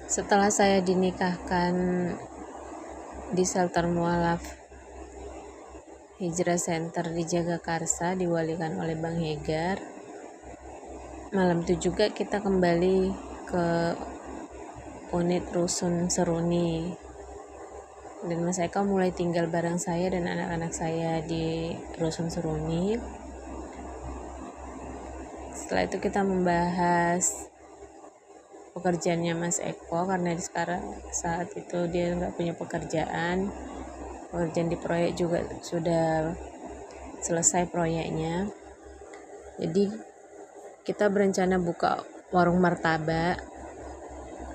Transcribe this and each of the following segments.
Setelah saya dinikahkan di Shelter Mualaf Hijrah Center di Jagakarsa, diwalikan oleh Bang Hegar, malam itu juga kita kembali ke unit Rusun Seruni, dan Mas Eko mulai tinggal bareng saya dan anak-anak saya di Rusun Seruni. Setelah itu kita membahas pekerjaannya Mas Eko, karena saat itu dia nggak punya pekerjaan di proyek juga sudah selesai proyeknya. Jadi kita berencana buka warung martabak,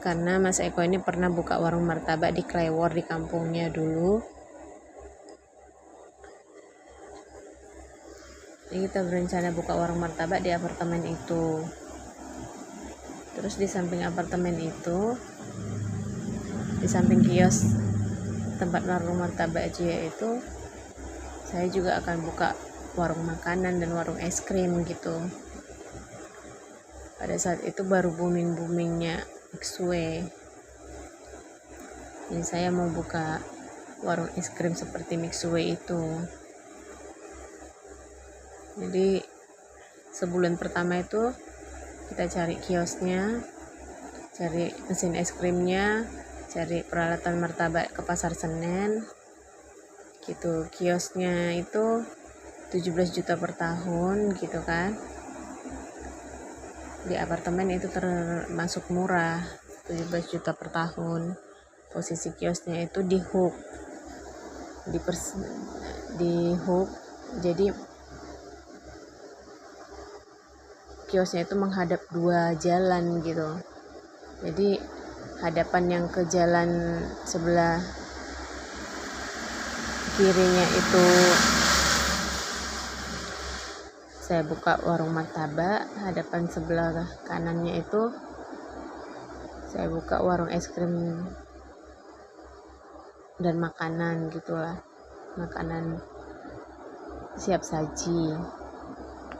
karena Mas Eko ini pernah buka warung martabak di Klewor di kampungnya dulu. Jadi kita berencana buka warung martabak di apartemen itu. Terus di samping apartemen itu, di samping kios tempat warung martabak Jia itu, saya juga akan buka warung makanan dan warung es krim gitu. Pada saat itu baru booming-boomingnya Mixue. Jadi saya mau buka warung es krim seperti Mixue itu. Jadi sebulan pertama itu kita cari kiosnya, cari mesin es krimnya, cari peralatan martabak ke Pasar Senen gitu. Kiosnya itu 17 juta per tahun gitu kan. Di apartemen itu termasuk murah, 17 juta per tahun. Posisi kiosnya itu di hook, jadi kiosnya itu menghadap 2 jalan gitu. Jadi hadapan yang ke jalan sebelah kirinya itu saya buka warung martabak, hadapan sebelah kanannya itu saya buka warung es krim dan makanan gitulah, makanan siap saji.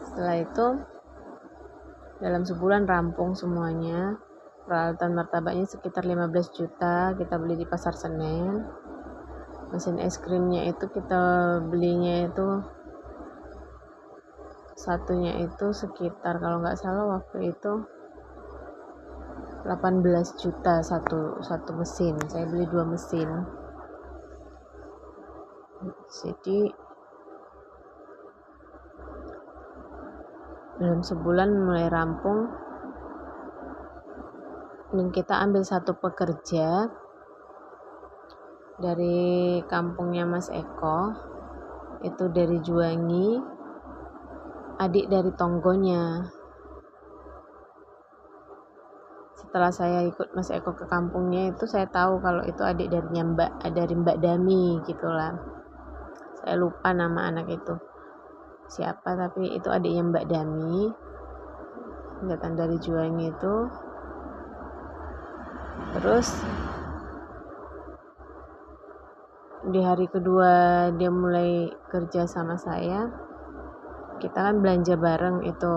Setelah itu dalam sebulan rampung semuanya. Peralatan martabaknya sekitar 15 juta kita beli di Pasar Senen. Mesin es krimnya itu kita belinya itu satunya itu sekitar, kalau nggak salah waktu itu 18 juta satu mesin. Saya beli 2 mesin. Jadi dalam sebulan mulai rampung, dan kita ambil satu pekerja dari kampungnya Mas Eko, itu dari Juwangi, adik dari tonggonya. Setelah saya ikut Mas Eko ke kampungnya itu, saya tahu kalau itu adik dari Mbak Dami gitulah. Saya lupa nama anak itu siapa, tapi itu adiknya Mbak Dami, datang dari Juwangi itu. Terus di hari kedua dia mulai kerja sama saya, kita kan belanja bareng itu.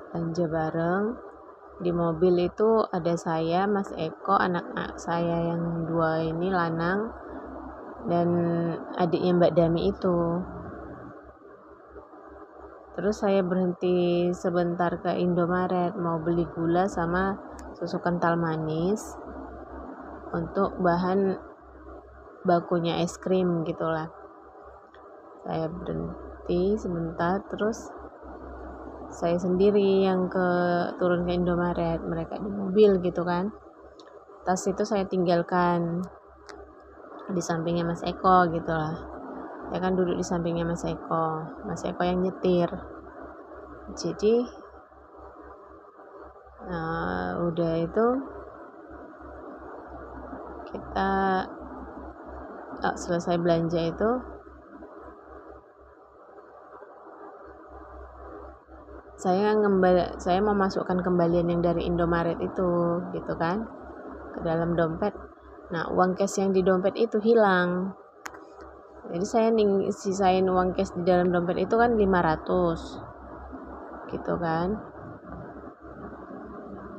Belanja bareng di mobil itu ada saya, Mas Eko, anak saya yang 2 ini lanang, dan adiknya Mbak Dami itu. Terus saya berhenti sebentar ke Indomaret mau beli gula sama susu kental manis untuk bahan bakunya es krim gitulah. Saya berhenti sebentar, terus saya sendiri yang turun ke Indomaret, mereka di mobil gitu kan. Tas itu saya tinggalkan di sampingnya Mas Eko gitulah. Saya kan duduk di sampingnya Mas Eko yang nyetir. Jadi udah itu kita selesai belanja itu, saya mau masukkan kembalian yang dari Indomaret itu gitu kan ke dalam dompet. Nah, uang cash yang di dompet itu hilang. Jadi saya sisain uang cash di dalam dompet itu kan 500 gitu kan.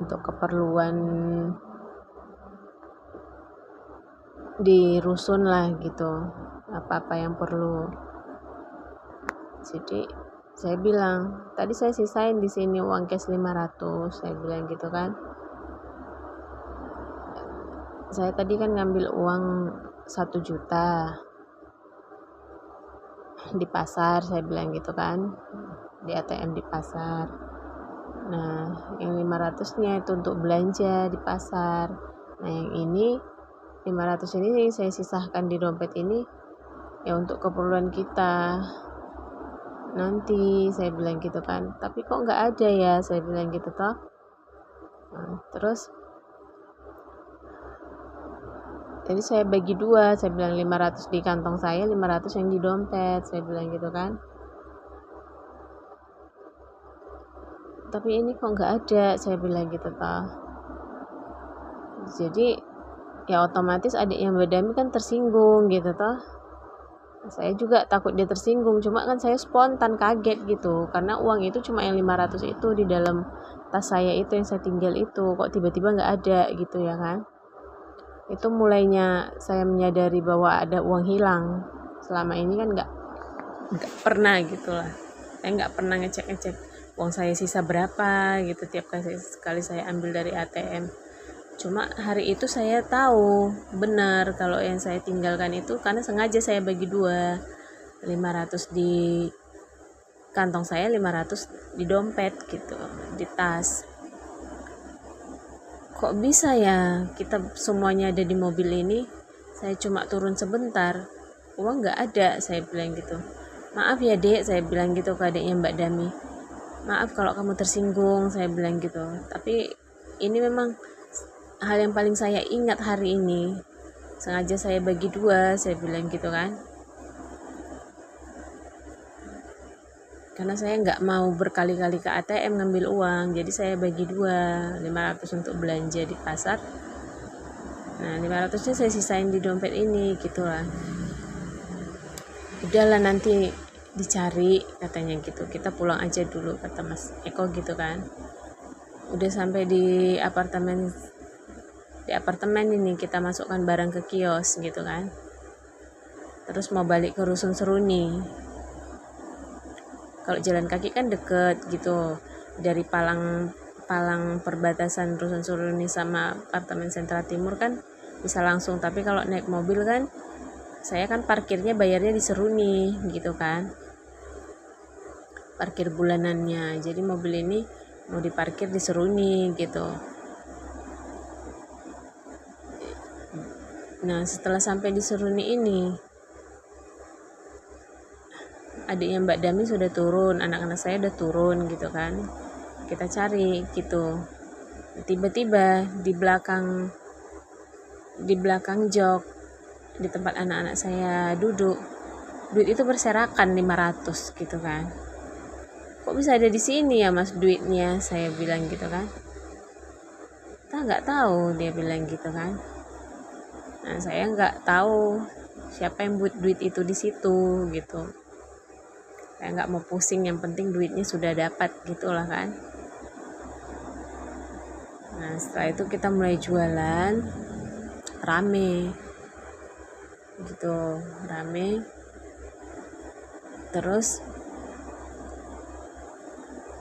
untuk keperluan di rusun lah gitu, apa-apa yang perlu. Jadi saya bilang, tadi saya sisain di sini uang cash 500, saya bilang gitu kan. Saya tadi kan ngambil uang 1 juta di pasar, saya bilang gitu kan, di ATM di pasar. Nah, yang 500-nya itu untuk belanja di pasar. Nah, yang ini 500 ini saya sisahkan di dompet ini ya untuk keperluan kita nanti, saya bilang gitu kan. Tapi kok nggak ada ya, saya bilang gitu toh. Nah, terus jadi saya bagi dua, saya bilang 500 di kantong saya, 500 yang di dompet, saya bilang gitu kan. Tapi ini kok nggak ada, saya bilang gitu toh. Jadi ya otomatis adiknya Mbak Dami kan tersinggung gitu toh. Saya juga takut dia tersinggung, cuma kan saya spontan kaget gitu, karena uang itu cuma yang 500 itu di dalam tas saya itu yang saya tinggal itu, kok tiba-tiba nggak ada gitu ya kan. Itu mulainya saya menyadari bahwa ada uang hilang. Selama ini kan nggak pernah gitu lah, saya nggak pernah ngecek uang saya sisa berapa gitu tiap kali saya ambil dari ATM. Cuma hari itu saya tahu benar kalau yang saya tinggalkan itu karena sengaja saya bagi dua, 500 di kantong saya, 500 di dompet gitu, di tas. Kok bisa ya kita semuanya ada di mobil ini, saya cuma turun sebentar, uang nggak ada, saya bilang gitu. Maaf ya dek, saya bilang gitu ke adiknya Mbak Dami. Maaf kalau kamu tersinggung, saya bilang gitu. Tapi ini memang hal yang paling saya ingat hari ini. Sengaja saya bagi dua, saya bilang gitu kan. Karena saya nggak mau berkali-kali ke ATM ngambil uang, jadi saya bagi dua, 500 untuk belanja di pasar. Nah, 500-nya saya sisain di dompet ini, gitulah. Udahlah nanti dicari, katanya gitu. Kita pulang aja dulu, kata Mas Eko gitu kan. Udah sampai di apartemen ini kita masukkan barang ke kios gitu kan. Terus mau balik ke Rusun Seruni. Kalau jalan kaki kan deket gitu, dari Palang perbatasan Rusun Seruni sama apartemen Sentra Timur kan bisa langsung. Tapi kalau naik mobil kan, saya kan parkirnya bayarnya di Seruni gitu kan, parkir bulanannya. Jadi mobil ini mau diparkir di Seruni gitu. Nah, setelah sampai di Seruni ini, adiknya Mbak Dami sudah turun, anak-anak saya udah turun gitu kan. Kita cari gitu. Tiba-tiba di belakang jok, di tempat anak-anak saya duduk, duit itu berserakan 500 gitu kan. Kok bisa ada di sini ya Mas duitnya, saya bilang gitu kan. Kita nggak tahu, dia bilang gitu kan. Nah, saya nggak tahu siapa yang buat duit itu di situ gitu. Saya nggak mau pusing, yang penting duitnya sudah dapat gitulah kan. Nah, setelah itu kita mulai jualan, rame gitu, rame. Terus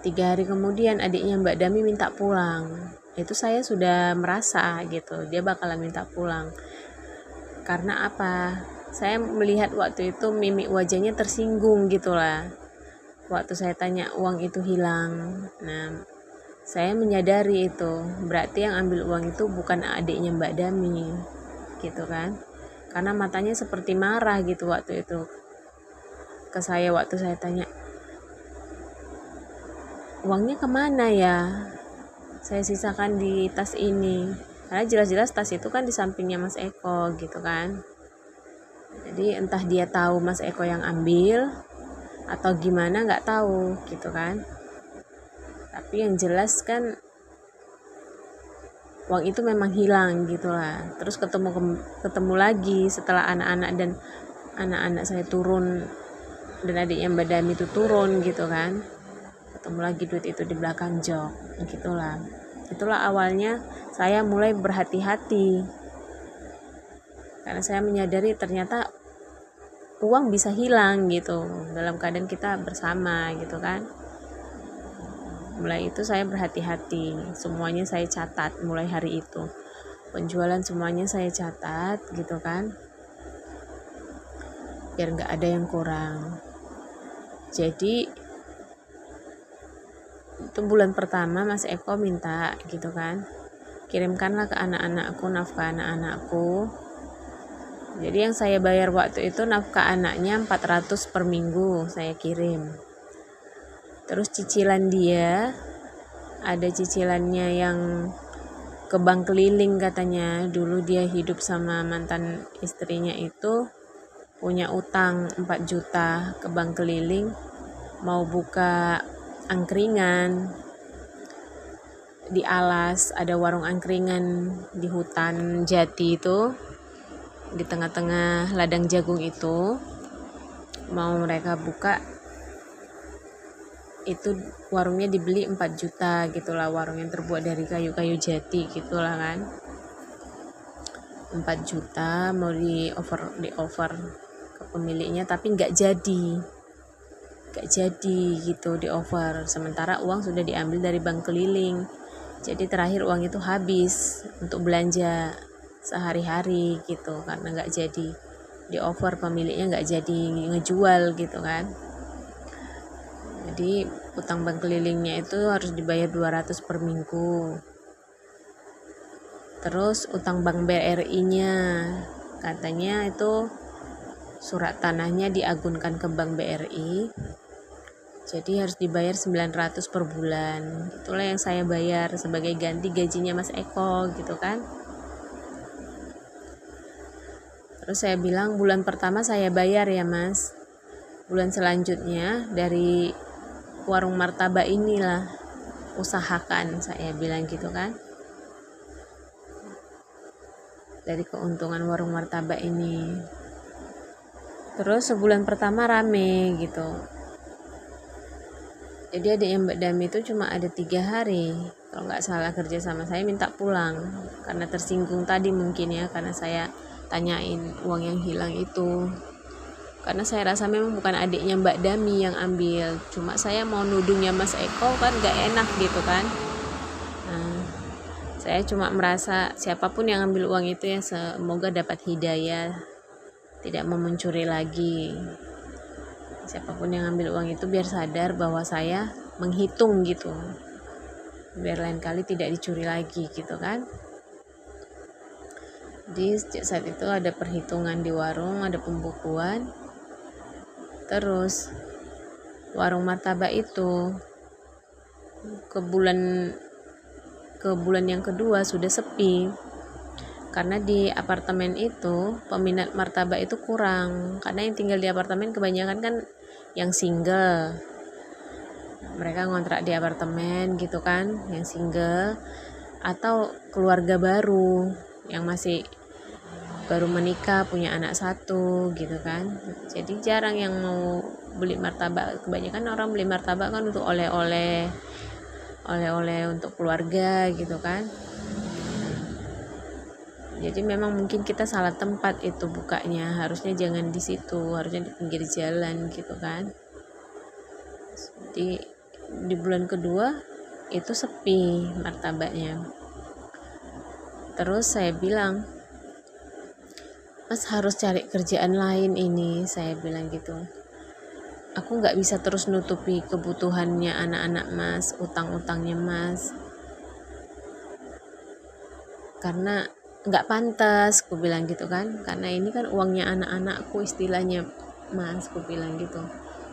3 hari kemudian adiknya Mbak Dami minta pulang. Itu saya sudah merasa gitu, dia bakalan minta pulang. Karena apa? Saya melihat waktu itu mimik wajahnya tersinggung gitulah. Waktu saya tanya uang itu hilang. Nah, saya menyadari itu berarti yang ambil uang itu bukan adiknya Mbak Dami gitu kan. Karena matanya seperti marah gitu waktu itu ke saya waktu saya tanya, uangnya kemana ya? Saya sisakan di tas ini. Karena jelas-jelas tas itu kan di sampingnya Mas Eko gitu kan. Jadi entah dia tahu Mas Eko yang ambil atau gimana, nggak tahu gitu kan. Tapi yang jelas kan uang itu memang hilang gitulah. Terus ketemu lagi setelah anak-anak saya turun dan adiknya Mbak Dami itu turun gitu kan. Ketemu lagi duit itu di belakang jok gitulah. Itulah awalnya saya mulai berhati-hati, karena saya menyadari ternyata uang bisa hilang gitu dalam keadaan kita bersama gitu kan. Mulai itu saya berhati-hati, semuanya saya catat mulai hari itu. Penjualan semuanya saya catat gitu kan, biar nggak ada yang kurang. Jadi itu bulan pertama Mas Eko minta gitu kan, kirimkanlah ke anak-anakku nafkah anak-anakku. Jadi yang saya bayar waktu itu nafkah anaknya 400 per minggu saya kirim. Terus cicilan dia, ada cicilannya yang ke bank keliling katanya. Dulu dia hidup sama mantan istrinya itu punya utang 4 juta ke bank keliling, mau buka angkringan di Alas, ada warung angkringan di hutan jati itu, di tengah-tengah ladang jagung itu, mau mereka buka. Itu warungnya dibeli 4 juta gitulah, warung yang terbuat dari kayu-kayu jati gitulah kan. 4 juta mau di over ke pemiliknya, tapi nggak jadi gitu di over, sementara uang sudah diambil dari bank keliling. Jadi terakhir uang itu habis untuk belanja sehari-hari gitu, karena nggak jadi di over, pemiliknya nggak jadi ngejual gitu kan. Jadi utang bank kelilingnya itu harus dibayar 200 per minggu. Terus utang bank BRI-nya katanya itu surat tanahnya diagunkan ke bank BRI, jadi harus dibayar 900 per bulan. Itulah yang saya bayar sebagai ganti gajinya Mas Eko gitu kan. Terus saya bilang bulan pertama saya bayar ya Mas, bulan selanjutnya dari warung martabak inilah usahakan, saya bilang gitu kan, dari keuntungan warung martabak ini. Terus sebulan pertama rame gitu. Jadi adiknya Mbak Dami itu cuma ada 3 hari kalau nggak salah kerja sama saya, minta pulang karena tersinggung tadi mungkin ya, karena saya tanyain uang yang hilang itu. Karena saya rasa memang bukan adiknya Mbak Dami yang ambil, cuma saya mau nuduhnya Mas Eko kan gak enak gitu kan. Nah, saya cuma merasa siapapun yang ambil uang itu ya semoga dapat hidayah, tidak mau mencuri lagi. Siapapun yang ambil uang itu biar sadar bahwa saya menghitung gitu, biar lain kali tidak dicuri lagi gitu kan. Jadi sejak saat itu ada perhitungan di warung, ada pembukuan. Terus warung martabak itu ke bulan yang kedua sudah sepi, karena di apartemen itu peminat martabak itu kurang, karena yang tinggal di apartemen kebanyakan kan yang single, mereka ngontrak di apartemen gitu kan, yang single atau keluarga baru yang masih baru menikah punya anak 1 gitu kan. Jadi jarang yang mau beli martabak, kebanyakan orang beli martabak kan untuk oleh-oleh untuk keluarga gitu kan. Jadi memang mungkin kita salah tempat itu bukanya, harusnya jangan di situ, harusnya di pinggir jalan gitu kan. Jadi di bulan kedua itu sepi martabaknya. Terus saya bilang, Mas harus cari kerjaan lain ini, saya bilang gitu. Aku nggak bisa terus nutupi kebutuhannya anak-anak Mas, utang-utangnya Mas, karena nggak pantas, aku bilang gitu kan, karena ini kan uangnya anak-anakku istilahnya Mas, aku bilang gitu,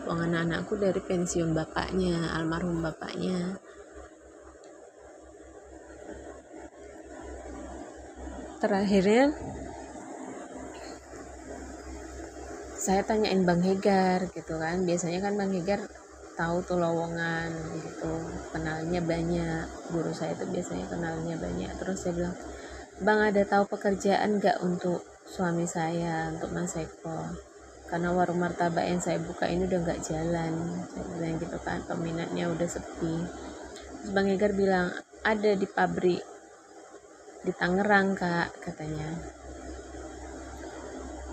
uang anak-anakku dari pensiun bapaknya, almarhum bapaknya. Terakhirnya saya tanyain Bang Hegar gitu kan, biasanya kan Bang Hegar tahu tuh lowongan gitu, kenalnya banyak, guru saya tuh biasanya kenalnya banyak. Terus saya bilang, Bang ada tahu pekerjaan gak untuk suami saya, untuk Mas Eko, karena warung martabak yang saya buka ini udah gak jalan, saya bilang gitu kan, peminatnya udah sepi. Terus Bang Hegar bilang, ada di pabrik di Tangerang kak, katanya.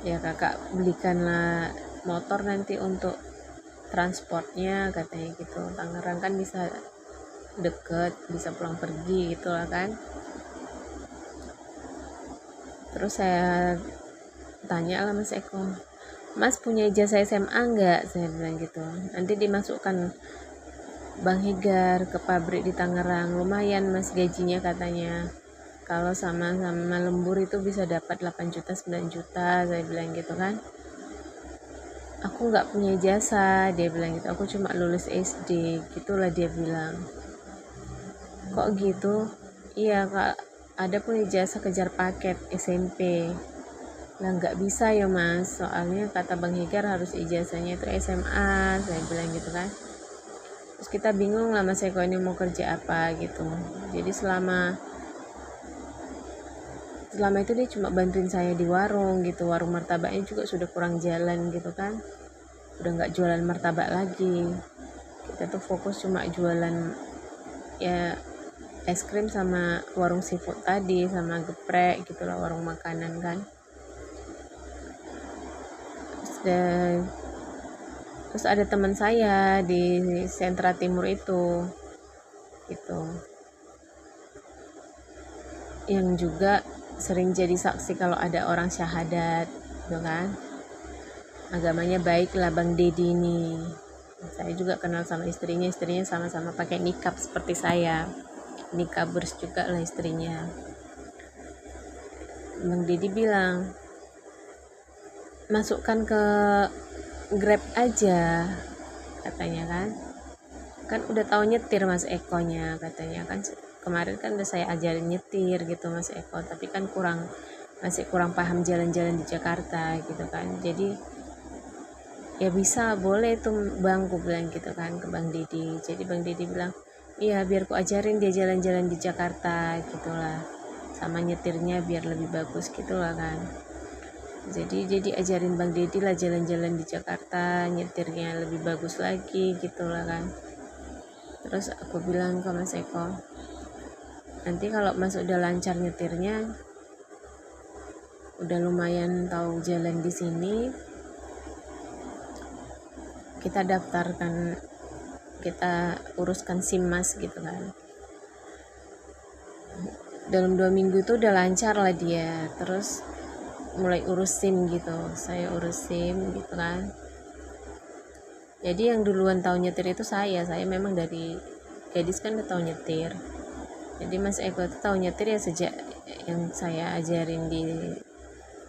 Ya kakak belikanlah motor nanti untuk transportnya, katanya gitu. Tangerang kan bisa deket, bisa pulang pergi gitu lah kan. Terus saya tanya lah Mas Eko, Mas punya ijazah SMA enggak? Saya bilang gitu. Nanti dimasukkan Bang Hegar ke pabrik di Tangerang, lumayan Mas gajinya katanya. Kalau sama-sama lembur itu bisa dapat 8 juta 9 juta, saya bilang gitu kan. Aku nggak punya ijazah, dia bilang gitu, aku cuma lulus SD, gitulah dia bilang. Kok gitu? Iya kak, ada pun ijazah kejar paket SMP. Lah nggak bisa ya Mas, soalnya kata Bang Hegar harus ijazahnya itu SMA, saya bilang gitu kan. Terus kita bingung lah Mas Eko ini mau kerja apa gitu. Jadi selama itu dia cuma bantuin saya di warung gitu, warung martabaknya juga sudah kurang jalan gitu kan, udah nggak jualan martabak lagi, kita tuh fokus cuma jualan ya es krim sama warung seafood tadi sama geprek gitulah, warung makanan kan. Terus ada teman saya di sentra timur itu gitu, yang juga sering jadi saksi kalau ada orang syahadat gitu kan. Agamanya baik lah Bang Dedi ini. Saya juga kenal sama istrinya sama-sama pakai nikab seperti saya. Nikabers juga lah istrinya. Bang Dedi bilang, masukkan ke Grab aja, katanya kan. Kan udah tahu nyetir Mas Ekonya, katanya kan. Kemarin kan udah saya ajarin nyetir gitu Mas Eko, tapi kan masih kurang paham jalan-jalan di Jakarta gitu kan. Jadi ya bisa, boleh tuh Bang, ku bilang gitu kan ke Bang Didi. Jadi Bang Didi bilang, iya biar ku ajarin dia jalan-jalan di Jakarta gitulah, sama nyetirnya biar lebih bagus gitulah kan. Jadi ajarin Bang Didi lah jalan-jalan di Jakarta, nyetirnya lebih bagus lagi gitulah kan. Terus aku bilang ke Mas Eko, nanti kalau Mas udah lancar nyetirnya, udah lumayan tahu jalan di sini, kita daftarkan, kita uruskan SIM Mas gitu kan. Dalam 2 minggu itu udah lancar lah dia, terus mulai urus SIM gitu, saya urus SIM gitu kan. Jadi yang duluan tahu nyetir itu saya memang dari gadis kan udah tahu nyetir. Jadi Mas Eko itu tahu nyetir ya sejak yang saya ajarin di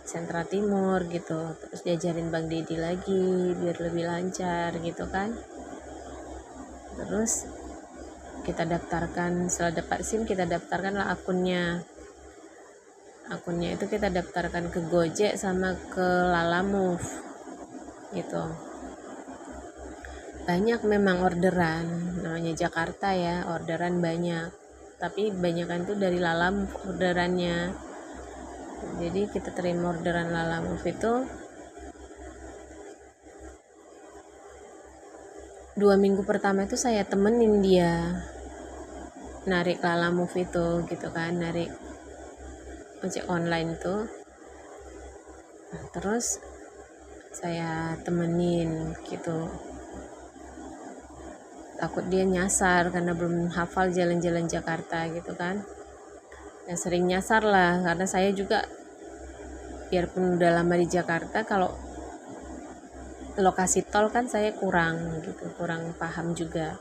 sentra timur gitu, terus diajarin Bang Dedi lagi biar lebih lancar gitu kan. Terus kita daftarkan, setelah dapat SIM kita daftarkan lah akunnya itu kita daftarkan ke Gojek sama ke Lalamove gitu. Banyak memang orderan, namanya Jakarta ya, orderan banyak, tapi banyakan tuh dari Lalamove orderannya. Jadi kita terima orderan Lalamove itu 2 minggu pertama itu saya temenin dia narik Lalamove itu gitu kan, narik ojek online tuh. Nah, terus saya temenin gitu, takut dia nyasar karena belum hafal jalan-jalan Jakarta gitu kan. Ya sering nyasar lah, karena saya juga biarpun udah lama di Jakarta, kalau lokasi tol kan saya kurang paham juga.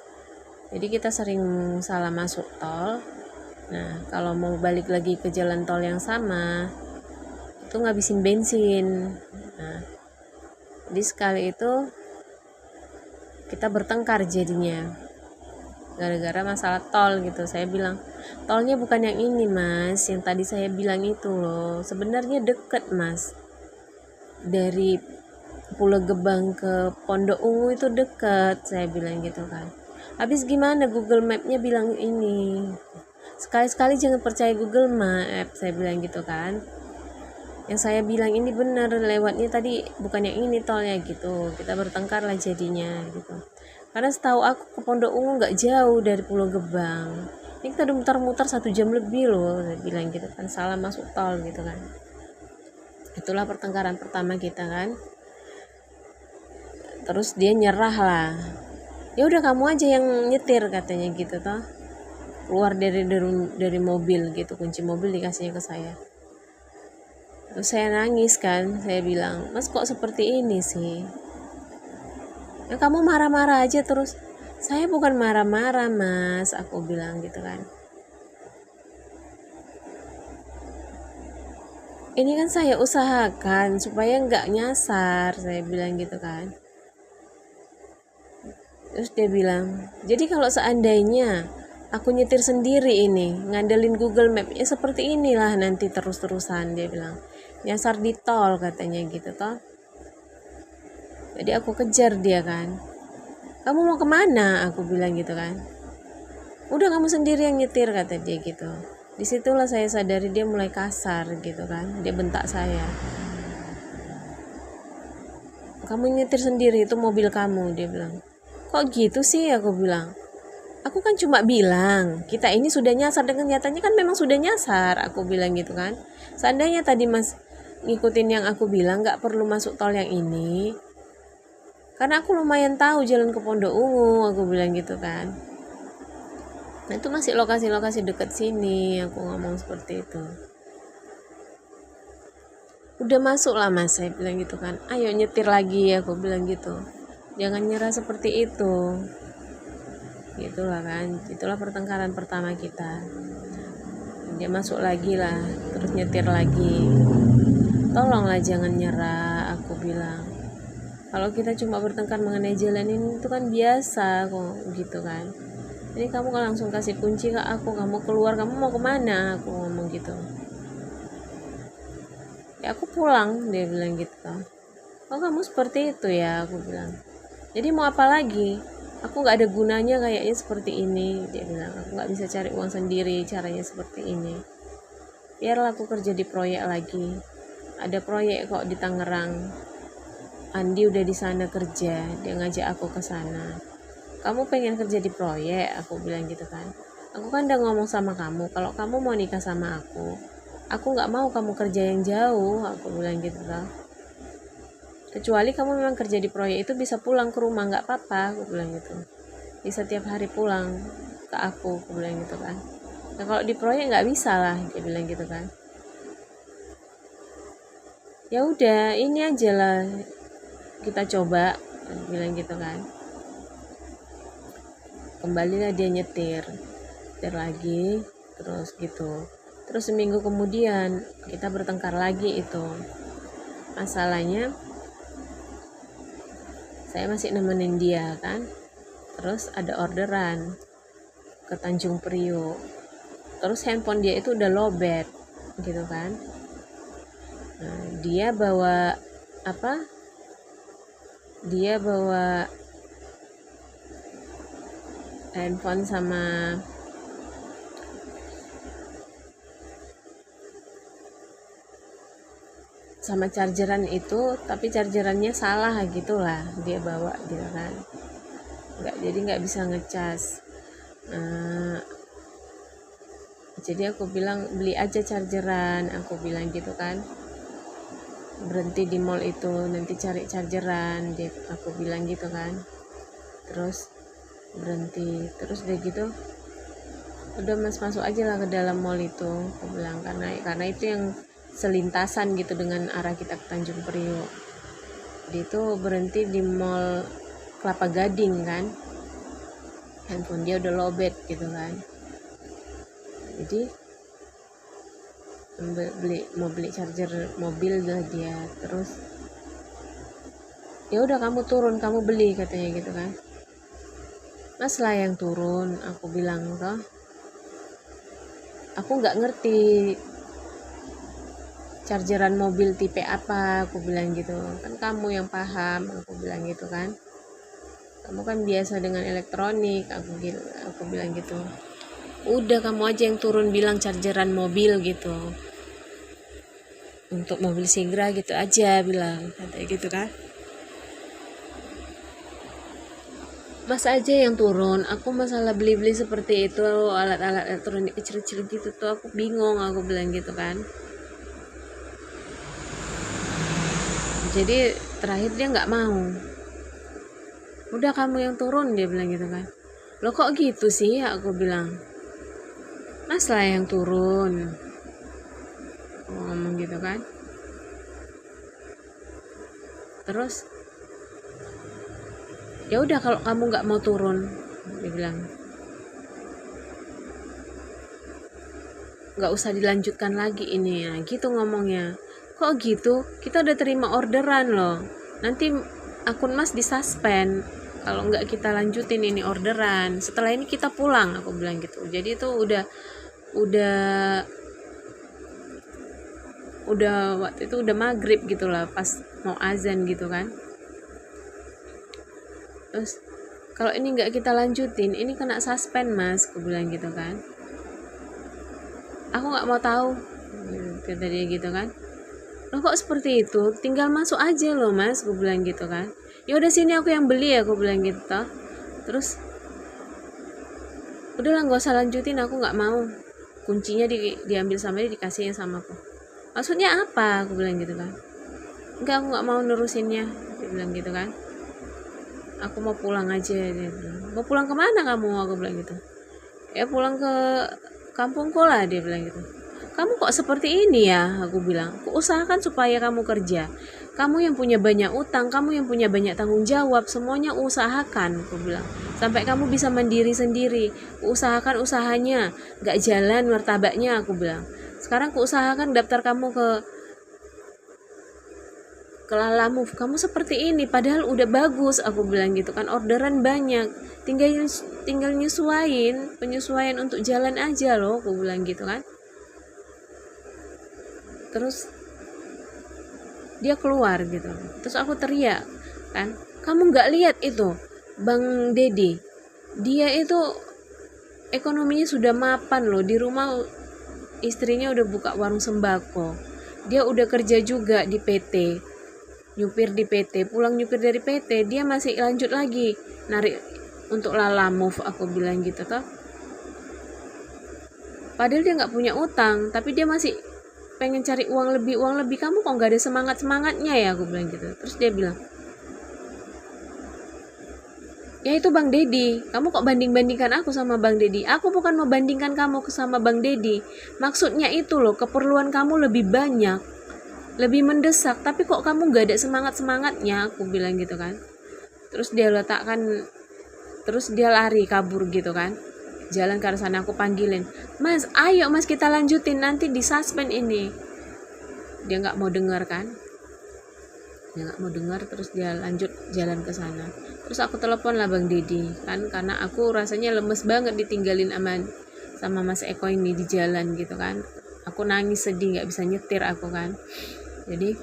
Jadi kita sering salah masuk tol. Nah kalau mau balik lagi ke jalan tol yang sama itu ngabisin bensin. Nah jadi sekali itu kita bertengkar jadinya gara-gara masalah tol gitu. Saya bilang, tolnya bukan yang ini Mas, yang tadi saya bilang itu loh, sebenarnya deket Mas, dari Pulau Gebang ke Pondok Ungu itu deket, saya bilang gitu kan. Habis gimana Google Map-nya bilang ini, sekali-sekali jangan percaya Google Map, saya bilang gitu kan. Yang saya bilang ini benar, lewatnya tadi bukan yang ini tolnya gitu. Kita bertengkar lah jadinya gitu. Karena setahu aku ke Pondok Ungu nggak jauh dari Pulau Gebang. ini kita udah muter-muter 1 jam lebih loh, saya bilang gitu kan, salah masuk tol gitu kan. Itulah pertengkaran pertama kita kan. Terus dia nyerah lah, ya udah kamu aja yang nyetir katanya gitu toh, keluar dari mobil gitu, kunci mobil dikasihnya ke saya. Terus saya nangis kan, saya bilang, mas kok seperti ini sih, ya kamu marah-marah aja terus. Saya bukan marah-marah mas, aku bilang gitu kan, ini kan saya usahakan supaya nggak nyasar, saya bilang gitu kan. Terus dia bilang, jadi kalau seandainya aku nyetir sendiri ini, ngandelin Google Map, ya seperti inilah nanti terus-terusan, dia bilang. Nyasar di tol katanya gitu toh. Jadi aku kejar dia kan. Kamu mau kemana? Aku bilang gitu kan. Udah kamu sendiri yang nyetir, kata dia gitu. Disitulah saya sadari dia mulai kasar gitu kan. Dia bentak saya. Kamu nyetir sendiri, itu mobil kamu, dia bilang. Kok gitu sih, aku bilang. Aku kan cuma bilang, kita ini sudah nyasar, dengan nyatanya kan memang sudah nyasar, aku bilang gitu kan. Seandainya tadi mas ngikutin yang aku bilang, gak perlu masuk tol yang ini. Karena aku lumayan tahu jalan ke Pondok Ungu, aku bilang gitu kan. Nah itu masih lokasi-lokasi dekat sini, aku ngomong seperti itu. Udah masuk lah mas, saya bilang gitu kan. Ayo nyetir lagi, aku bilang gitu. Jangan nyerah seperti itu. Gitulah kan, itulah pertengkaran pertama kita. Dia masuk lagi lah, terus nyetir lagi. Tolonglah jangan nyerah, aku bilang. Kalau kita cuma bertengkar mengenai jalan ini itu kan biasa kok, gitu kan. Ini kamu kan langsung kasih kunci ke aku, kamu keluar, kamu mau kemana, aku ngomong gitu. Ya aku pulang, dia bilang gitu. Oh kamu seperti itu ya, aku bilang. Jadi mau apa lagi? Aku gak ada gunanya kayaknya seperti ini, dia bilang. Aku gak bisa cari uang sendiri caranya seperti ini. Biarlah aku kerja di proyek lagi. Ada proyek kok di Tangerang. Andi udah di sana kerja, dia ngajak aku ke sana. Kamu pengen kerja di proyek, aku bilang gitu kan. Aku kan udah ngomong sama kamu, kalau kamu mau nikah sama aku gak mau kamu kerja yang jauh, aku bilang gitu kan. Kecuali kamu memang kerja di proyek itu bisa pulang ke rumah, nggak apa-apa, aku bilang gitu. Bisa tiap hari pulang ke aku bilang gitu kan. Nah kalau di proyek nggak bisa lah, dia bilang gitu kan. Ya udah, ini aja lah kita coba, dia bilang gitu kan. Kembalilah dia nyetir lagi, terus gitu. Terus seminggu kemudian kita bertengkar lagi itu. Masalahnya saya masih nemenin dia kan. Terus ada orderan ke Tanjung Priok. Terus handphone dia itu udah lowbat gitu kan. Nah, dia bawa handphone sama chargeran itu, tapi chargerannya salah gitulah dia bawa gitu kan. Jadi nggak bisa ngecas. Jadi aku bilang beli aja chargeran, aku bilang gitu kan. Berhenti di mall itu, nanti cari chargeran, aku bilang gitu kan. Terus berhenti, terus udah gitu udah mas masuk aja lah ke dalam mall itu, aku bilang, karena itu yang selintasan gitu dengan arah kita ke Tanjung Priok. Dia itu berhenti di mall Kelapa Gading kan. Handphone dia udah lowbat gitu kan. Jadi mau beli charger mobil lah dia. Terus ya udah kamu turun, kamu beli katanya gitu kan. Mas lah yang turun, aku bilang toh. Aku nggak ngerti chargeran mobil tipe apa, aku bilang gitu kan, kamu yang paham, aku bilang gitu kan. Kamu kan biasa dengan elektronik, aku bilang gitu. Udah kamu aja yang turun bilang chargeran mobil gitu, untuk mobil Sigra gitu aja bilang, katanya gitu kan. Mas aja yang turun, aku masalah beli-beli seperti itu, alat-alat elektronik kecil-kecil gitu tuh aku bingung, aku bilang gitu kan. Jadi terakhir dia nggak mau, udah kamu yang turun, dia bilang gitu kan. Lo kok gitu sih, aku bilang. Mas lah yang turun, aku ngomong gitu kan. Terus ya udah kalau kamu nggak mau turun, dia bilang, nggak usah dilanjutkan lagi ini ya, gitu ngomongnya. Kok gitu, kita udah terima orderan loh, nanti akun mas disuspend kalau nggak kita lanjutin ini orderan, setelah ini kita pulang, aku bilang gitu. Jadi itu udah waktu itu udah maghrib gitulah, pas mau azan gitu kan. Terus kalau ini nggak kita lanjutin, ini kena suspend mas, aku bilang gitu kan. Aku nggak mau tahu, kata dia gitu kan. Loh kok seperti itu, tinggal masuk aja loh mas, aku bilang gitu kan. Ya udah sini aku yang beli, aku bilang gitu toh. Terus udahlah nggak usah lanjutin, aku nggak mau, kuncinya diambil sama dia, dikasihnya sama aku. Maksudnya apa, aku bilang gitu kan. Enggak, aku nggak mau nerusinnya, dia bilang gitu kan. Aku mau pulang aja, dia bilang. Mau pulang kemana kamu, aku bilang gitu. Ya pulang ke kampungku lah, dia bilang gitu. Kamu kok seperti ini ya, aku bilang. Aku usahakan supaya kamu kerja. Kamu yang punya banyak utang, kamu yang punya banyak tanggung jawab, semuanya usahakan, aku bilang. Sampai kamu bisa mandiri sendiri. Usahakan usahanya, gak jalan martabaknya, aku bilang. Sekarang aku usahakan daftar kamu ke Lala Move. Kamu seperti ini, padahal udah bagus, aku bilang gitu kan. Orderan banyak, tinggal penyesuaian untuk jalan aja loh, aku bilang gitu kan. Terus dia keluar gitu, terus aku teriak kan, kamu nggak lihat itu Bang Dedi, dia itu ekonominya sudah mapan loh, di rumah istrinya udah buka warung sembako, dia udah kerja juga di PT, nyupir di PT, pulang nyupir dari PT, dia masih lanjut lagi narik untuk Lala Move, aku bilang gitu toh. Padahal dia nggak punya utang, tapi dia masih pengen cari uang lebih. Kamu kok nggak ada semangatnya ya, aku bilang gitu. Terus dia bilang, ya itu Bang Dedi, kamu kok bandingkan aku sama Bang Dedi. Aku bukan membandingkan kamu sama Bang Dedi, maksudnya itu loh, keperluan kamu lebih banyak, lebih mendesak, tapi kok kamu nggak ada semangatnya, aku bilang gitu kan. Terus dia lari kabur gitu kan, jalan ke arah sana. Aku panggilin, mas ayo mas kita lanjutin, nanti disuspend ini. Dia nggak mau dengar kan, terus dia lanjut jalan ke sana. Terus aku telepon lah Bang Dedi kan, karena aku rasanya lemes banget ditinggalin sama Mas Eko ini di jalan gitu kan. Aku nangis sedih, nggak bisa nyetir aku kan, jadi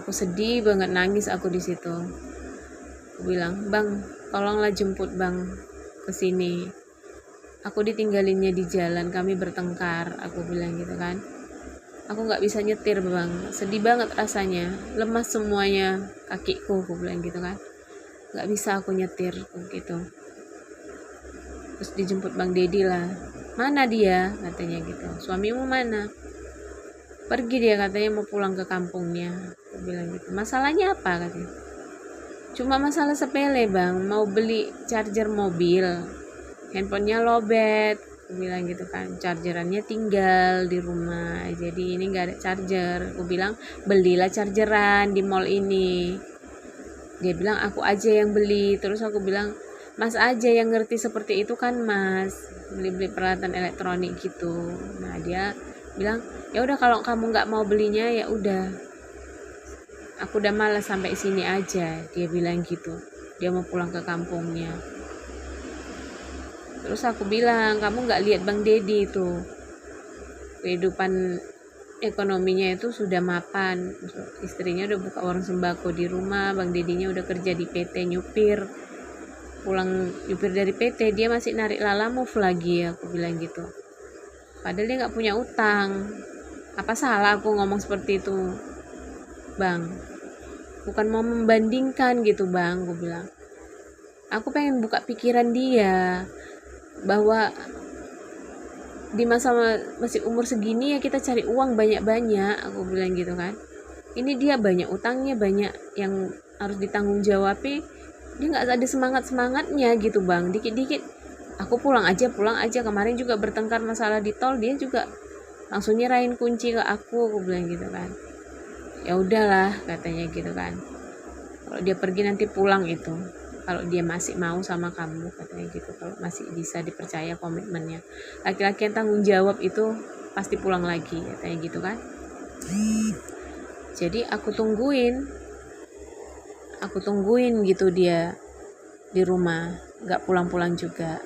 aku sedih banget, nangis aku di situ. Aku bilang, Bang tolonglah jemput Bang ke sini, aku ditinggalinnya di jalan, kami bertengkar, aku bilang gitu kan. Aku nggak bisa nyetir Bang, sedih banget rasanya, lemas semuanya kakiku, aku bilang gitu kan. Nggak bisa aku nyetir gitu. Terus dijemput Bang Dedi lah. Mana dia, katanya gitu. Suamimu mana? Pergi dia, katanya mau pulang ke kampungnya, aku bilang gitu. Masalahnya apa, katanya? Cuma masalah sepele Bang, mau beli charger mobil, handphonenya lowbat, aku bilang gitu kan. Chargerannya tinggal di rumah, jadi ini nggak ada charger. Aku bilang belilah chargeran di mall ini. Dia bilang aku aja yang beli. Terus aku bilang, mas aja yang ngerti seperti itu kan mas, beli peralatan elektronik gitu. Nah dia bilang, ya udah kalau kamu nggak mau belinya ya udah, aku udah malas sampai sini aja, dia bilang gitu. Dia mau pulang ke kampungnya. Terus aku bilang, kamu nggak lihat Bang Dedi itu, kehidupan ekonominya itu sudah mapan, istrinya udah buka warung sembako di rumah, Bang Dedinya udah kerja di PT nyupir, pulang nyupir dari PT dia masih narik Lala Move lagi, aku bilang gitu. Padahal dia nggak punya utang. Apa salah aku ngomong seperti itu Bang? Bukan mau membandingkan gitu Bang, aku bilang. Aku pengen buka pikiran dia bahwa di masa masih umur segini ya kita cari uang banyak-banyak, aku bilang gitu kan. Ini dia banyak utangnya, banyak yang harus ditanggung jawabi, dia nggak ada semangatnya gitu bang. Dikit-dikit aku pulang aja. Kemarin juga bertengkar masalah di tol, dia juga langsung nyerahin kunci ke aku bilang gitu kan. Ya udahlah katanya gitu kan, kalau dia pergi nanti pulang itu, kalau dia masih mau sama kamu katanya gitu, kalau masih bisa dipercaya komitmennya, laki-laki yang tanggung jawab itu pasti pulang lagi katanya gitu kan. Jadi aku tungguin gitu dia di rumah, gak pulang-pulang juga,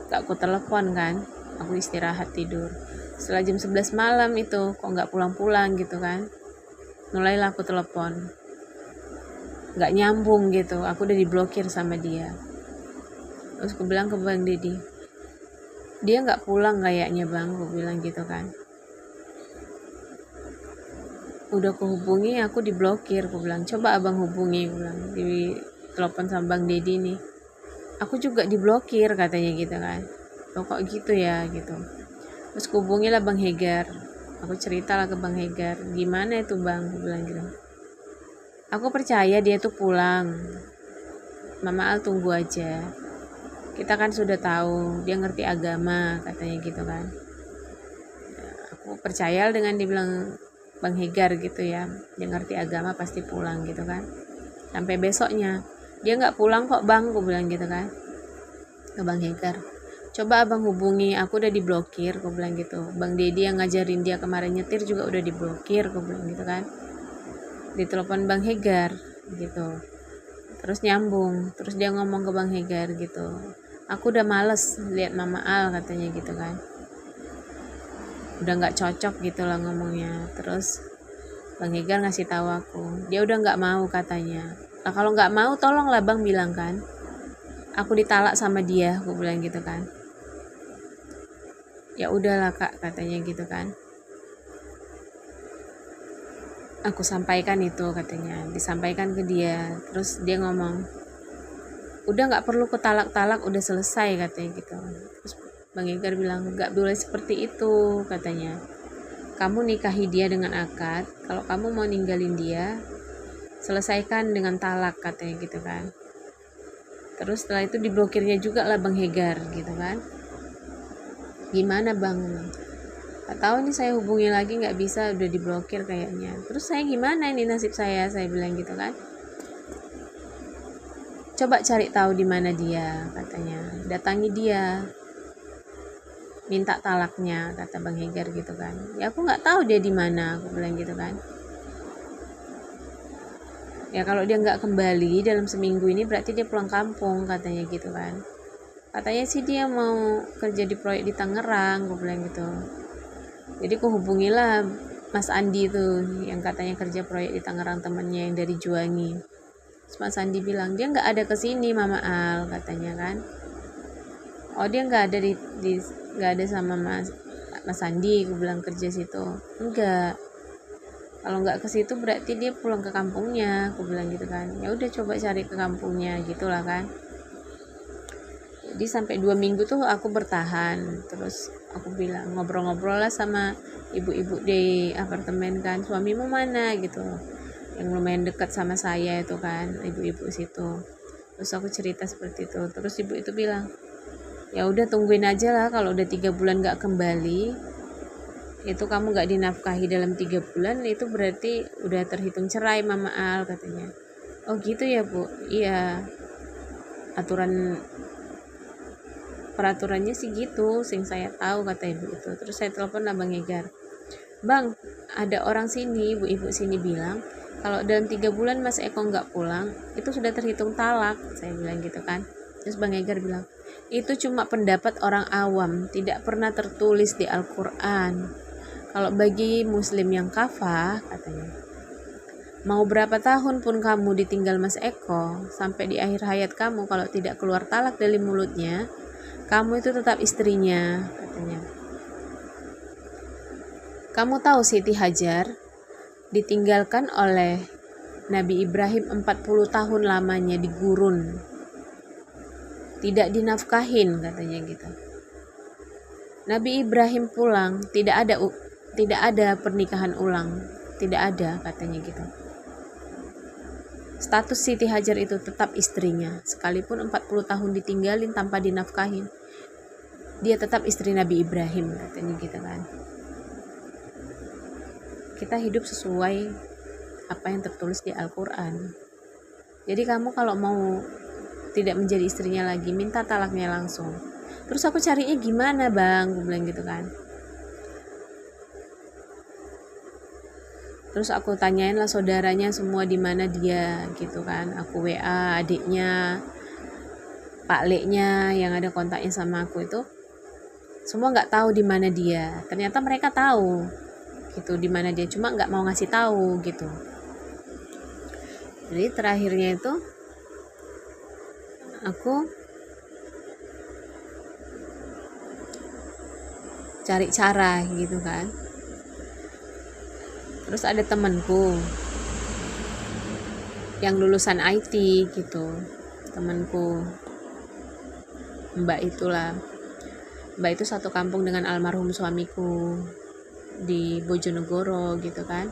gak aku telepon kan, aku istirahat tidur. Setelah jam 11 malam itu kok gak pulang-pulang gitu kan, mulailah aku telepon, gak nyambung gitu, aku udah diblokir sama dia. Terus aku bilang ke Bang Deddy, dia gak pulang kayaknya bang, aku bilang gitu kan. Udah aku hubungi, aku diblokir, aku bilang coba abang hubungi, aku bilang di telepon sama Bang Deddy nih, aku juga diblokir katanya gitu kan. Loh kok gitu ya gitu. Terus hubungilah Bang Hegar, aku ceritalah ke Bang Hegar, gimana itu bang, aku bilang gitu. Aku percaya dia tuh pulang, Mama Al tunggu aja, kita kan sudah tahu dia ngerti agama katanya gitu kan. Aku percaya dengan dibilang Bang Hegar gitu ya, dia ngerti agama pasti pulang gitu kan. Sampai besoknya dia nggak pulang kok bang, aku bilang gitu kan ke Bang Hegar, coba abang hubungi, aku udah diblokir, aku bilang gitu. Bang Deddy yang ngajarin dia kemarin nyetir juga udah diblokir, aku bilang gitu kan. Ditelepon Bang Hegar gitu, terus nyambung, terus dia ngomong ke Bang Hegar gitu, aku udah males lihat Mama Al katanya gitu kan, udah nggak cocok gitu lah ngomongnya. Terus Bang Hegar ngasih tahu aku, dia udah nggak mau katanya. Nah kalau nggak mau tolonglah bang bilang kan, aku ditalak sama dia, aku bilang gitu kan. Ya udahlah kak katanya gitu kan. Aku sampaikan itu katanya, disampaikan ke dia. Terus dia ngomong, udah nggak perlu ku talak-talak, udah selesai katanya gitu. Terus Bang Hegar bilang, nggak boleh seperti itu katanya, kamu nikahi dia dengan akad, kalau kamu mau ninggalin dia selesaikan dengan talak katanya gitu kan. Terus setelah itu diblokirnya juga lah Bang Hegar gitu kan. Gimana bang, gak tahu nih, saya hubungi lagi nggak bisa, udah diblokir kayaknya. Terus saya gimana ini nasib saya bilang gitu kan. Coba cari tahu di mana dia katanya, datangi dia, minta talaknya kata Bang Hegar gitu kan. Ya aku nggak tahu dia di mana, aku bilang gitu kan. Ya kalau dia nggak kembali dalam seminggu ini berarti dia pulang kampung katanya gitu kan. Katanya sih dia mau kerja di proyek di Tangerang, aku bilang gitu. Jadi aku hubungilah Mas Andi tuh yang katanya kerja proyek di Tangerang, temennya yang dari Juwangi. Terus Mas Andi bilang dia nggak ada kesini Mama Al katanya kan. Oh dia nggak ada nggak ada sama Mas Andi, aku bilang kerja situ. Enggak, kalau nggak ke situ berarti dia pulang ke kampungnya, aku bilang gitu kan. Ya udah coba cari ke kampungnya gitulah kan. Jadi sampai 2 minggu tuh aku bertahan. Terus aku bilang, ngobrol-ngobrol lah sama ibu-ibu di apartemen kan, suamimu mana gitu, yang lumayan dekat sama saya itu kan, ibu-ibu situ. Terus aku cerita seperti itu. Terus ibu itu bilang, ya udah tungguin aja lah, kalau udah 3 bulan gak kembali, itu kamu gak dinafkahi dalam 3 bulan, itu berarti udah terhitung cerai Mama Al katanya. Oh gitu ya bu, iya, peraturannya sih gitu, sing saya tahu kata ibu itu. Terus saya telepon Bang Hegar, bang ada orang sini, ibu-ibu sini bilang kalau dalam 3 bulan Mas Eko nggak pulang itu sudah terhitung talak, saya bilang gitu kan. Terus Bang Hegar bilang, itu cuma pendapat orang awam, tidak pernah tertulis di Al-Quran. Kalau bagi muslim yang kafah katanya, mau berapa tahun pun kamu ditinggal Mas Eko, sampai di akhir hayat kamu kalau tidak keluar talak dari mulutnya, kamu itu tetap istrinya katanya. Kamu tahu Siti Hajar ditinggalkan oleh Nabi Ibrahim 40 tahun lamanya di gurun. tidak dinafkahin katanya gitu. Nabi Ibrahim pulang, tidak ada pernikahan ulang, tidak ada katanya gitu. Status Siti Hajar itu tetap istrinya, sekalipun 40 tahun ditinggalin tanpa dinafkahin, dia tetap istri Nabi Ibrahim katanya gitu kan. Kita hidup sesuai apa yang tertulis di Al-Quran. Jadi kamu kalau mau tidak menjadi istrinya lagi, minta talaknya langsung. Terus aku carinya gimana bang, aku bilang gitu kan. Terus aku tanyain lah saudaranya semua di mana dia gitu kan. Aku WA adiknya, Pak Leknya yang ada kontaknya sama aku itu, semua nggak tahu di mana dia. Ternyata mereka tahu gitu di mana dia, cuma nggak mau ngasih tahu gitu. Jadi terakhirnya itu aku cari cara gitu kan. Terus ada temanku yang lulusan IT gitu, temanku Mbak itulah. Mbak itu satu kampung dengan almarhum suamiku di Bojonegoro gitu kan,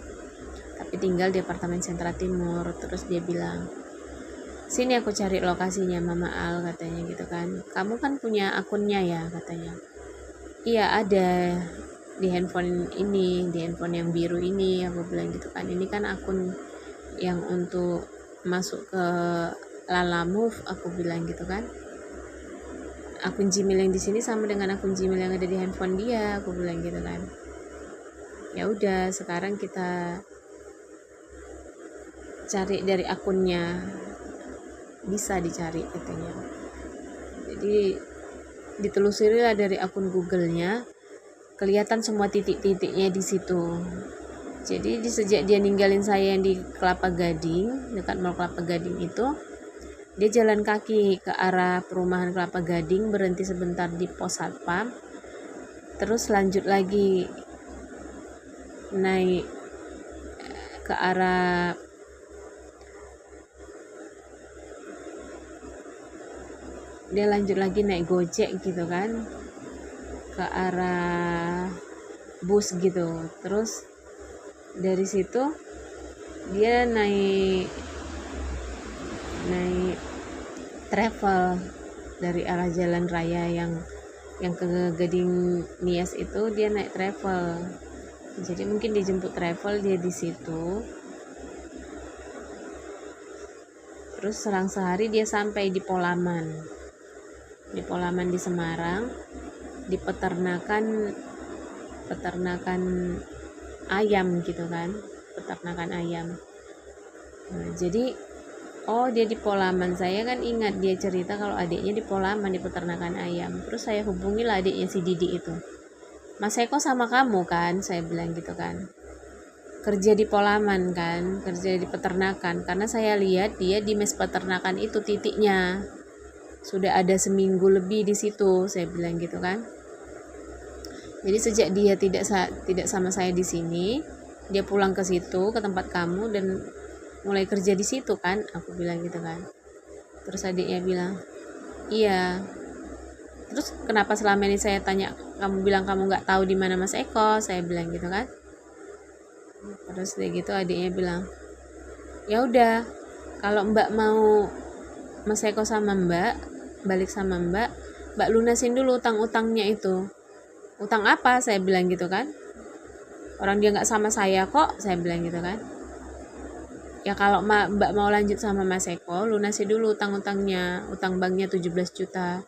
tapi tinggal di apartemen Sentra Timur. Terus dia bilang, sini aku cari lokasinya Mama Al katanya gitu kan. Kamu kan punya akunnya ya katanya. Iya ada di handphone ini, di handphone yang biru ini, aku bilang gitu kan. Ini kan akun yang untuk masuk ke Lalamove, aku bilang gitu kan. Akun Gmail yang di sini sama dengan akun Gmail yang ada di handphone dia, aku bilang gitu kan. Ya udah, sekarang kita cari dari akunnya, bisa dicari katanya. Jadi ditelusuri lah dari akun Google-nya, kelihatan semua titik-titiknya di situ. Jadi sejak dia ninggalin saya yang di Kelapa Gading, dekat Mall Kelapa Gading itu, dia jalan kaki ke arah perumahan Kelapa Gading, berhenti sebentar di pos satpam, terus lanjut lagi naik ke arah dia lanjut lagi naik Gojek gitu kan ke arah bus gitu. Terus dari situ dia naik travel dari arah jalan raya yang ke Gading Nias itu, dia naik travel. Jadi mungkin dijemput travel dia di situ. Terus selang sehari dia sampai di Polaman di Semarang, di peternakan ayam gitu kan, peternakan ayam. Nah, jadi dia di Polaman. Saya kan ingat dia cerita kalau adiknya di Polaman di peternakan ayam. Terus saya hubungilah adiknya si Didi itu. Mas Eko sama kamu kan, saya bilang gitu kan. Kerja di Polaman kan, kerja di peternakan. Karena saya lihat dia di mes peternakan itu titiknya. Sudah ada seminggu lebih di situ, saya bilang gitu kan. Jadi sejak dia tidak sama saya di sini, dia pulang ke situ, ke tempat kamu dan mulai kerja di situ kan, aku bilang gitu kan. Terus adiknya bilang, iya. Terus kenapa selama ini saya tanya, kamu bilang kamu nggak tahu di mana Mas Eko, saya bilang gitu kan. Terus dia gitu adiknya bilang, ya udah, kalau Mbak mau Mas Eko sama Mbak balik sama Mbak lunasin dulu utang-utangnya itu. Utang apa, saya bilang gitu kan. Orang dia nggak sama saya kok, saya bilang gitu kan. Ya kalau Mbak mau lanjut sama Mas Eko, lunasi dulu utang-utangnya, utang banknya 17 juta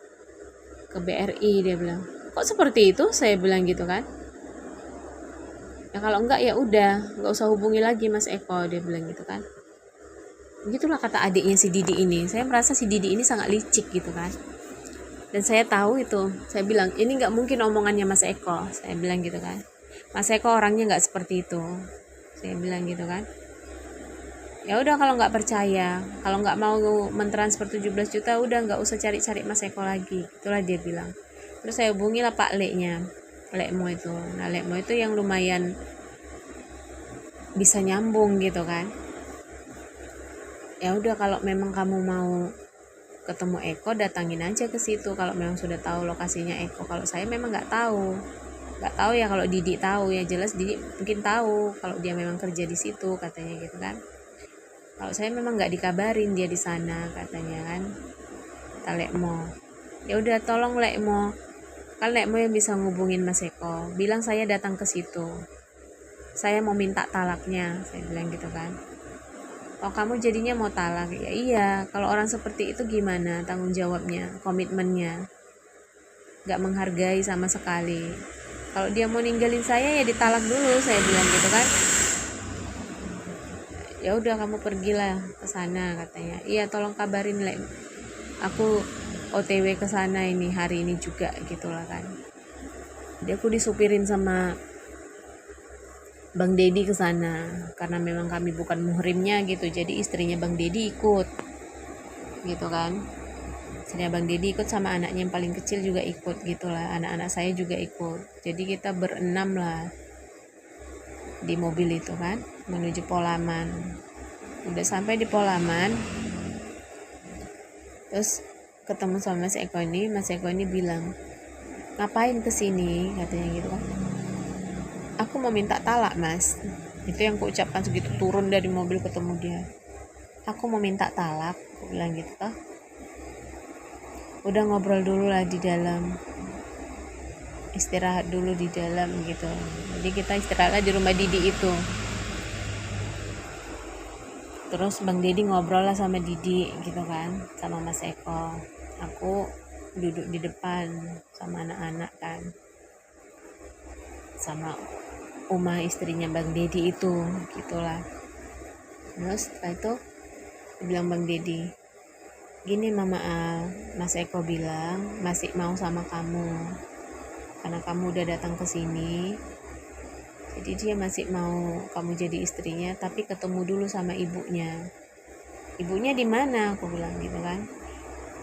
ke BRI, dia bilang. Kok seperti itu, saya bilang gitu kan. Ya kalau enggak ya udah, nggak usah hubungi lagi Mas Eko, dia bilang gitu kan. Begitulah kata adiknya si Didi ini. Saya merasa si Didi ini sangat licik gitu kan. Dan saya tahu itu. Saya bilang, ini nggak mungkin omongannya Mas Eko. Saya bilang gitu kan. Mas Eko orangnya nggak seperti itu. Saya bilang gitu kan. Ya udah kalau nggak percaya, kalau nggak mau mentransfer 17 juta, udah nggak usah cari-cari Mas Eko lagi. Itulah dia bilang. Terus saya hubungi lah Pak Leknya. Lekmo itu. Nah Lekmo itu yang lumayan bisa nyambung gitu kan. Ya udah kalau memang kamu mau ketemu Eko, datangin aja ke situ kalau memang sudah tahu lokasinya Eko. Kalau saya memang nggak tahu ya. Kalau Didi tahu ya, jelas Didi mungkin tahu kalau dia memang kerja di situ, katanya gitu kan. Kalau saya memang nggak dikabarin dia di sana, katanya kan. Kata Lekmo, ya udah tolong Lekmo, kan Lekmo yang bisa ngubungin Mas Eko, bilang saya datang ke situ, saya mau minta talaknya, saya bilang gitu kan. Oh kamu jadinya mau talak? Ya iya, kalau orang seperti itu gimana tanggung jawabnya, komitmennya, gak menghargai sama sekali. Kalau dia mau ninggalin saya ya ditalak dulu, saya bilang gitu kan. Ya udah kamu pergilah ke sana, katanya. Iya tolong kabarin Lek, aku OTW ke sana ini hari ini juga, gitulah kan. Jadi aku disupirin sama Bang Dedi ke sana karena memang kami bukan muhrimnya gitu. Jadi istrinya Bang Dedi ikut. Gitu kan. Istrinya Bang Dedi ikut sama anaknya yang paling kecil juga ikut gitulah. Anak-anak saya juga ikut. Jadi kita berenam lah di mobil itu kan menuju Polaman. Udah sampai di Polaman. Terus ketemu sama Mas Eko ini. Mas Eko ini bilang, "Ngapain kesini?" katanya gitu kan. "Aku mau minta talak Mas." Itu yang kuucapkan segitu, turun dari mobil ketemu dia. "Aku mau minta talak," aku bilang gitu toh. Udah ngobrol dulu lah di dalam, istirahat dulu di dalam gitu. Jadi kita istirahatlah di rumah Didi itu. Terus Bang Dedi ngobrol lah sama Didi gitu kan, sama Mas Eko. Aku duduk di depan sama anak-anak kan, sama Uma istrinya Bang Dedi itu, gitulah. Terus setelah itu bilang Bang Dedi, "Gini Mama Mas Eko bilang masih mau sama kamu karena kamu udah datang ke sini. Jadi dia masih mau kamu jadi istrinya, tapi ketemu dulu sama ibunya." "Ibunya di mana?" aku bilang gitu kan.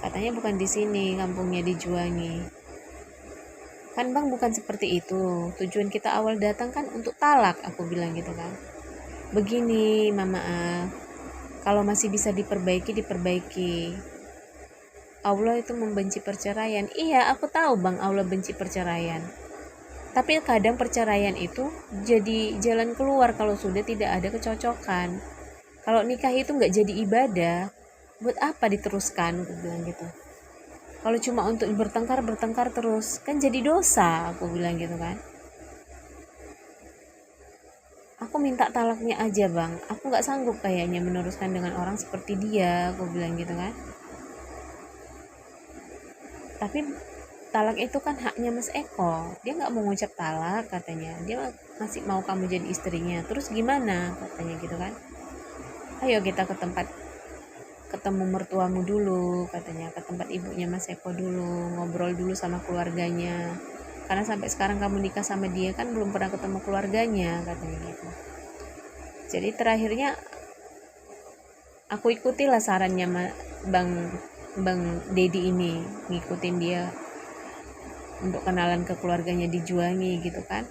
"Katanya bukan di sini, kampungnya di Juwangi." "Kan Bang bukan seperti itu. Tujuan kita awal datang kan untuk talak," aku bilang gitu kan. "Begini Mama, kalau masih bisa diperbaiki, diperbaiki. Allah itu membenci perceraian." "Iya, aku tahu Bang, Allah benci perceraian. Tapi kadang perceraian itu jadi jalan keluar kalau sudah tidak ada kecocokan. Kalau nikah itu nggak jadi ibadah, buat apa diteruskan?" aku bilang gitu. "Kalau cuma untuk bertengkar terus, kan jadi dosa," aku bilang gitu kan. "Aku minta talaknya aja Bang, aku nggak sanggup kayaknya meneruskan dengan orang seperti dia," aku bilang gitu kan. "Tapi talak itu kan haknya Mas Eko, dia nggak mau ngucap talak," katanya. "Dia masih mau kamu jadi istrinya, terus gimana?" katanya gitu kan. "Ayo kita ke tempat, ketemu mertuamu dulu," katanya, "ke tempat ibunya Mas Eko dulu, ngobrol dulu sama keluarganya. Karena sampai sekarang kamu nikah sama dia kan belum pernah ketemu keluarganya," katanya gitu. Jadi terakhirnya aku ikutilah sarannya Bang Dedi ini, ngikutin dia untuk kenalan ke keluarganya di Juwangi gitu kan.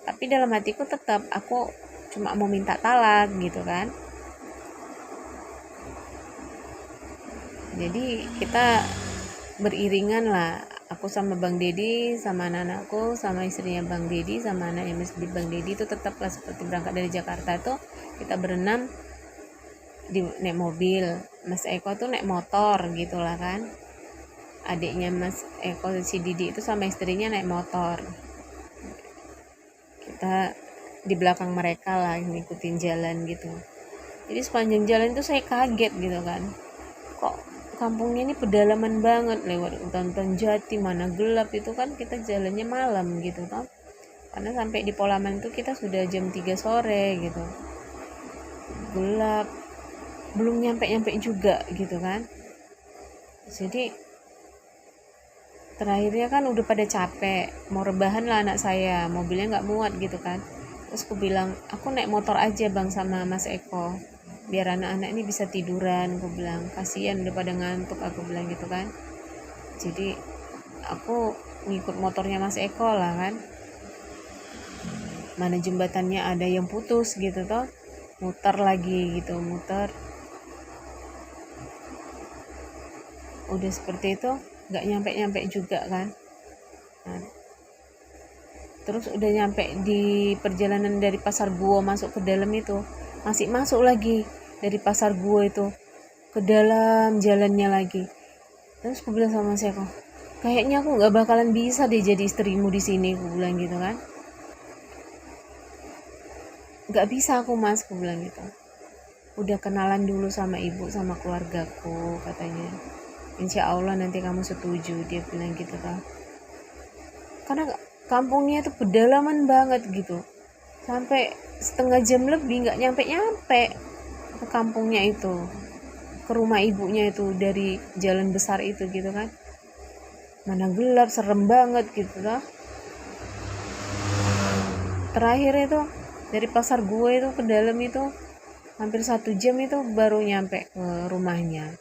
Tapi dalam hatiku tetap aku cuma mau minta talak gitu kan. Jadi kita beriringan lah, aku sama Bang Dedi, sama anak-anakku, sama istrinya Bang Dedi, sama anaknya Mas Bang Dedi itu tetaplah seperti berangkat dari Jakarta tuh kita berenam di naik mobil. Mas Eko tuh naik motor gitulah kan. Adiknya Mas Eko si Didi itu sama istrinya naik motor. Kita di belakang mereka lah ngikutin jalan gitu. Jadi sepanjang jalan itu saya kaget gitu kan. Kok kampungnya ini pedalaman banget, lewat hutan-hutan jati, mana gelap itu kan, kita jalannya malam gitu kan. Karena sampai di Polaman itu kita sudah jam 3 sore gitu. Gelap. Belum nyampe juga gitu kan. Jadi terakhirnya kan udah pada capek, mau rebahan lah anak saya, mobilnya nggak muat gitu kan. Terus aku bilang, "Aku naik motor aja Bang sama Mas Eko, biar anak-anak ini bisa tiduran," aku bilang. "Kasihan udah pada ngantuk," aku bilang gitu kan. Jadi aku ngikut motornya Mas Eko lah kan. Mana jembatannya ada yang putus gitu toh, muter lagi gitu, muter. udah seperti itu nggak nyampe juga kan. Nah, terus udah nyampe di perjalanan dari pasar gua masuk ke dalam itu, masih masuk lagi dari pasar gua itu ke dalam jalannya lagi. Terus aku bilang sama si aku, kayaknya aku nggak bakalan bisa deh jadi istrimu di sini, aku bilang gitu kan. Nggak bisa aku mas, aku bilang gitu. Udah kenalan dulu sama ibu sama keluargaku katanya, insya Allah nanti kamu setuju, dia bilang gitu kan. Karena kampungnya itu pedalaman banget gitu, sampai setengah jam lebih nggak nyampe ke kampungnya itu, ke rumah ibunya itu dari jalan besar itu gitu kan. Mana gelap, serem banget gitu lah. Terakhir itu dari pasar gue itu ke dalam itu hampir 1 jam itu baru nyampe ke rumahnya.